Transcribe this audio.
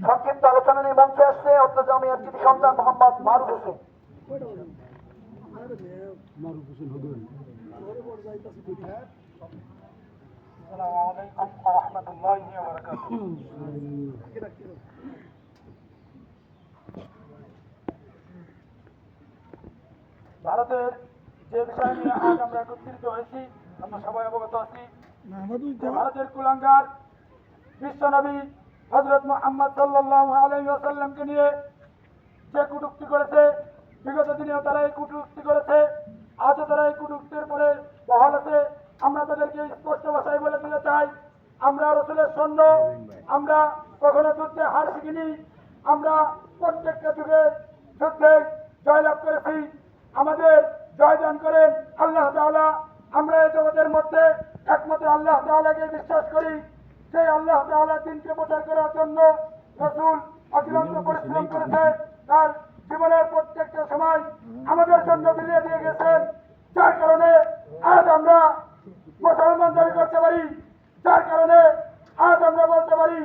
সংক্ষিপ্ত আলোচনা নিয়ে মঞ্চে আসছে অত্র জামিয়ার কৃতি সন্তান মোহাম্মদ মারুফ হোসেন। আসসালামু আলাইকুম ওয়া রাহমাতুল্লাহি ওয়া বারাকাতুহু। ভারতের যে বিষয় নিয়ে আজ আমরা একত্রিত হয়েছি আমরা সবাই অবগত আছি। ভারতের কুলাঙ্গার বিশ্বনবী হযরত মুহাম্মদ সাল্লাল্লাহু আলাইহি ওয়াসাল্লামকে নিয়ে যে কটূক্তি করেছে, বিগত দিনেও তারা এই কটূক্তি করেছে, আজও তারা এই কটূক্তির পরে বহাল আছে। আমরা তাদেরকে স্পষ্ট ভাষায় বলে দিতে চাই, আমরা রাসূলের সৈন্য, আমরা কখনো যুদ্ধে হার শিখিনি, আমরা প্রত্যেকটা যুদ্ধে জয়লাভ করেছি। আমাদের জয়দান করেন আল্লাহ তাআলা। আমরা এই জগতের মধ্যে একমাত্র আল্লাহ তাআলাকে বিশ্বাস করি। সেই আল্লাহ তাআলার দিনকে প্রচার করার জন্য রাসূল অক্লান্ত পরিশ্রম করেছে, তার জীবনের প্রত্যেকটা সময় আমাদের জন্য বিলিয়ে দিয়ে গেছেন। যার কারণে আজ আমরা মুসলমান দাবি করতে পারি, যার কারণে আজ আমরা বলতে পারি